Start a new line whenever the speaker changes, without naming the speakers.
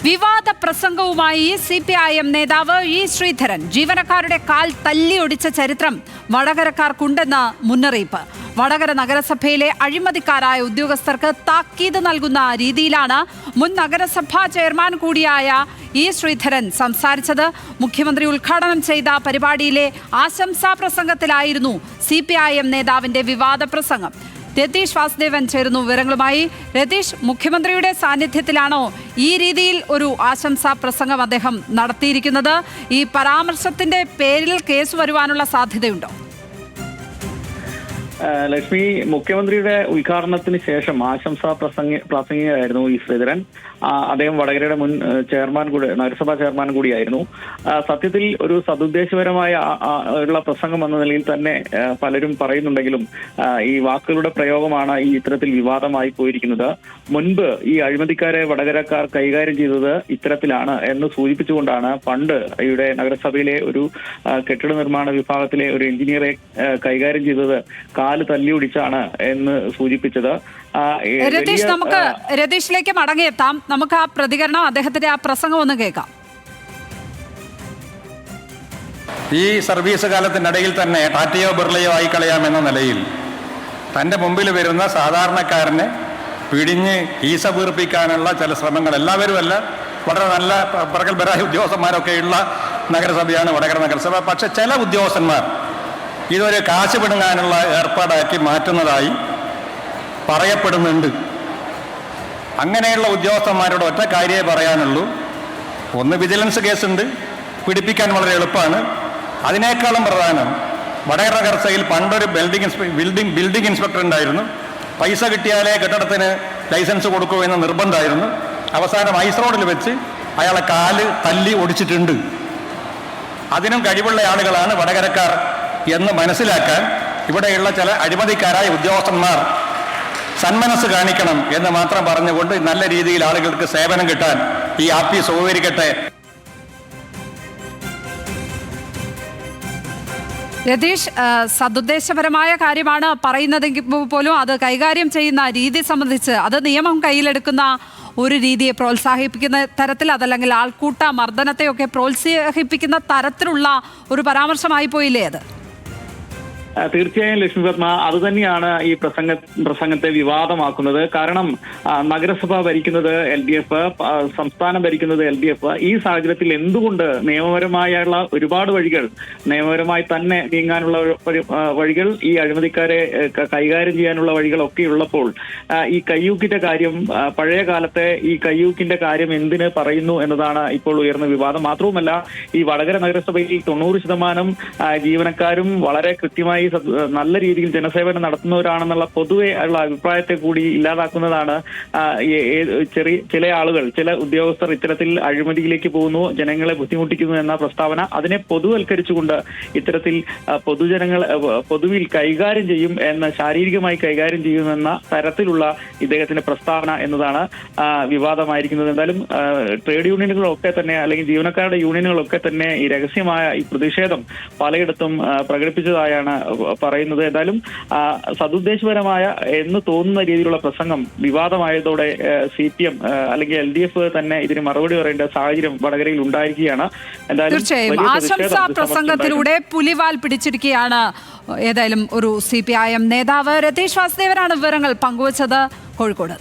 വിവാദ പ്രസംഗവുമായി CPIM നേതാവ് E Sreedharan. ജീവനക്കാരുടെ കാൽ തല്ലിയൊടിച്ച ചരിത്രം വടകരക്കാർക്കുണ്ടെന്ന് മുന്നറിയിപ്പ്. വടകര നഗരസഭയിലെ അഴിമതിക്കാരായ ഉദ്യോഗസ്ഥർക്ക് താക്കീത് നൽകുന്ന രീതിയിലാണ് മുൻ നഗരസഭാ ചെയർമാൻ കൂടിയായ ഇ ശ്രീധരൻ സംസാരിച്ചത്. മുഖ്യമന്ത്രി ഉദ്ഘാടനം ചെയ്ത പരിപാടിയിലെ ആശംസാ പ്രസംഗത്തിലായിരുന്നു CPIM നേതാവിന്റെ വിവാദ പ്രസംഗം. രതീഷ് വാസുദേവൻ ചേരുന്നു വിവരങ്ങളുമായി. രതീഷ്, മുഖ്യമന്ത്രിയുടെ സാന്നിധ്യത്തിലാണോ ഈ രീതിയിൽ ഒരു ആശംസാ പ്രസംഗം അദ്ദേഹം നടത്തിയിരിക്കുന്നത്? ഈ പരാമർശത്തിന്റെ പേരിൽ കേസ് വരുവാനുള്ള സാധ്യതയുണ്ടോ?
ലക്ഷ്മി, മുഖ്യമന്ത്രിയുടെ ഉദ്ഘാടനത്തിന് ശേഷം ആശംസാ പ്രസംഗിയായിരുന്നു ഇ ശ്രീധരൻ. അദ്ദേഹം വടകരയുടെ മുൻ നഗരസഭാ ചെയർമാൻ കൂടിയായിരുന്നു. സത്യത്തിൽ ഒരു സതുദ്ദേശപരമായ ഉള്ള പ്രസംഗം എന്ന നിലയിൽ തന്നെ പലരും പറയുന്നുണ്ടെങ്കിലും ഈ വാക്കുകളുടെ പ്രയോഗമാണ് ഈ ഇത്തരത്തിൽ വിവാദമായി പോയിരിക്കുന്നത്. മുൻപ് ഈ അഴിമതിക്കാരെ വടകരക്കാർ കൈകാര്യം ചെയ്തത് ഇത്തരത്തിലാണ് എന്ന് സൂചിപ്പിച്ചുകൊണ്ടാണ് പണ്ട് ഇവിടെ നഗരസഭയിലെ ഒരു കെട്ടിട നിർമ്മാണ വിഭാഗത്തിലെ ഒരു എഞ്ചിനീയറെ കൈകാര്യം ചെയ്തത് കാല് തല്ലിയൊടിച്ചാണ് എന്ന് സൂചിപ്പിച്ചത്.
രതീഷ്, നമുക്ക് രതീഷിലേക്ക് മടങ്ങിയെത്താം. നമുക്ക് ആ പ്രതികരണം, അദ്ദേഹത്തിന്റെ ആ പ്രസംഗം ഒന്ന് കേൾക്കാം.
ഈ സർവീസ് കാലത്തിനിടയിൽ തന്നെ ടാറ്റയോ ബിർളയോ ആയി കളയാമെന്ന നിലയിൽ തൻ്റെ മുമ്പിൽ വരുന്ന സാധാരണക്കാരനെ പിടിഞ്ഞ് ഈസ വീർപ്പിക്കാനുള്ള ചില ശ്രമങ്ങൾ, എല്ലാവരുമല്ല, വളരെ നല്ല പ്രഗത്ഭരായ ഉദ്യോഗസ്ഥന്മാരൊക്കെയുള്ള നഗരസഭയാണ് വടകര നഗരസഭ. പക്ഷെ ചില ഉദ്യോഗസ്ഥന്മാർ ഇതൊരു കാശ് പിടുങ്ങാനുള്ള ഏർപ്പാടാക്കി മാറ്റുന്നതായി പറയപ്പെടുന്നുണ്ട്. അങ്ങനെയുള്ള ഉദ്യോഗസ്ഥന്മാരോട് ഒറ്റ കാര്യമേ പറയാനുള്ളൂ. ഒന്ന്, വിജിലൻസ് കേസുണ്ട്, പിടിപ്പിക്കാൻ വളരെ എളുപ്പമാണ്. അതിനേക്കാളും പ്രധാനം, വടകര നഗരസഭയിൽ പണ്ടൊരു ബിൽഡിംഗ് ഇൻസ്പെക്ടർ ഉണ്ടായിരുന്നു. പൈസ കിട്ടിയാലേ കെട്ടിടത്തിന് ലൈസൻസ് കൊടുക്കൂ എന്ന നിർബന്ധമായിരുന്നു. അവസാനം ഐസ് റോഡിൽ വെച്ച് അയാളെ കാല് തല്ലി ഒടിച്ചിട്ടുണ്ട്. അതിനും കഴിവുള്ള ആളുകളാണ് വടകരക്കാർ എന്ന് മനസ്സിലാക്കാൻ ഇവിടെയുള്ള ചില അഴിമതിക്കാരായ ഉദ്യോഗസ്ഥന്മാർ സന്മനസ് കാണിക്കണം എന്ന് മാത്രം പറഞ്ഞുകൊണ്ട് നല്ല രീതിയിൽ ആളുകൾക്ക് സേവനം കിട്ടാൻ ഈ ആഫീസ് ഉപകരിക്കട്ടെ.
രതീഷ്, സതുദ്ദേശപരമായ കാര്യമാണ് പറയുന്നതെങ്കിൽ പോലും അത് കൈകാര്യം ചെയ്യുന്ന രീതി സംബന്ധിച്ച് അത് നിയമം കയ്യിലെടുക്കുന്ന ഒരു രീതിയെ പ്രോത്സാഹിപ്പിക്കുന്ന തരത്തിൽ, അതല്ലെങ്കിൽ ആൾക്കൂട്ട മർദ്ദനത്തെയൊക്കെ പ്രോത്സാഹിപ്പിക്കുന്ന തരത്തിലുള്ള ഒരു പരാമർശമായി പോയില്ലേ അത്?
തീർച്ചയായും ലക്ഷ്മി പത്മ, അതുതന്നെയാണ് ഈ പ്രസംഗത്തെ വിവാദമാക്കുന്നത്. കാരണം നഗരസഭ ഭരിക്കുന്നത് LDF, സംസ്ഥാനം ഭരിക്കുന്നത് LDF. ഈ സാഹചര്യത്തിൽ എന്തുകൊണ്ട് നിയമപരമായുള്ള ഒരുപാട് വഴികൾ, നിയമപരമായി തന്നെ നീങ്ങാനുള്ള വഴികൾ, ഈ അഴിമതിക്കാരെ കൈകാര്യം ചെയ്യാനുള്ള വഴികളൊക്കെ ഉള്ളപ്പോൾ ഈ കയ്യൂക്കിന്റെ കാര്യം, പഴയ കാലത്തെ ഈ കയ്യൂക്കിന്റെ കാര്യം എന്തിന് പറയുന്നു എന്നതാണ് ഇപ്പോൾ ഉയർന്ന വിവാദം. മാത്രവുമല്ല, ഈ വടകര നഗരസഭയിൽ 90% ജീവനക്കാരും വളരെ കൃത്യമായി നല്ല രീതിയിൽ ജനസേവനം നടത്തുന്നവരാണെന്നുള്ള പൊതുവെ ഉള്ള അഭിപ്രായത്തെ കൂടി ഇല്ലാതാക്കുന്നതാണ് ചില ആളുകൾ, ചില ഉദ്യോഗസ്ഥർ ഇത്തരത്തിൽ അഴിമതിയിലേക്ക് പോകുന്നു, ജനങ്ങളെ ബുദ്ധിമുട്ടിക്കുന്നു എന്ന പ്രസ്താവന. അതിനെ പൊതുവൽക്കരിച്ചുകൊണ്ട് ഇത്തരത്തിൽ പൊതുവിൽ കൈകാര്യം ചെയ്യും എന്ന, ശാരീരികമായി കൈകാര്യം ചെയ്യുമെന്ന തരത്തിലുള്ള ഇദ്ദേഹത്തിന്റെ പ്രസ്താവന എന്നതാണ് വിവാദമായിരിക്കുന്നത്. എന്തായാലും ട്രേഡ് യൂണിയനുകളൊക്കെ തന്നെ, അല്ലെങ്കിൽ ജീവനക്കാരുടെ യൂണിയനുകളൊക്കെ തന്നെ ഈ രഹസ്യമായ ഈ പ്രതിഷേധം പലയിടത്തും പ്രകടിപ്പിച്ചതായാണ് പറയുന്നത്. ഏതായാലും സതുദ്ദേശപരമായ എന്ന് തോന്നുന്ന രീതിയിലുള്ള പ്രസംഗം വിവാദമായതോടെ CPM അല്ലെങ്കിൽ LDF തന്നെ ഇതിന് മറുപടി പറയേണ്ട സാഹചര്യം വടകരയിൽ ഉണ്ടായിരിക്കുകയാണ്.
തീർച്ചയായും ആശംസാ പ്രസംഗത്തിലൂടെ പുലിവാൽ പിടിച്ചിരിക്കുകയാണ് ഏതായാലും ഒരു CPIM നേതാവ്. രതീഷ് വാസുദേവനാണ് വിവരങ്ങൾ പങ്കുവച്ചത് കോഴിക്കോട്.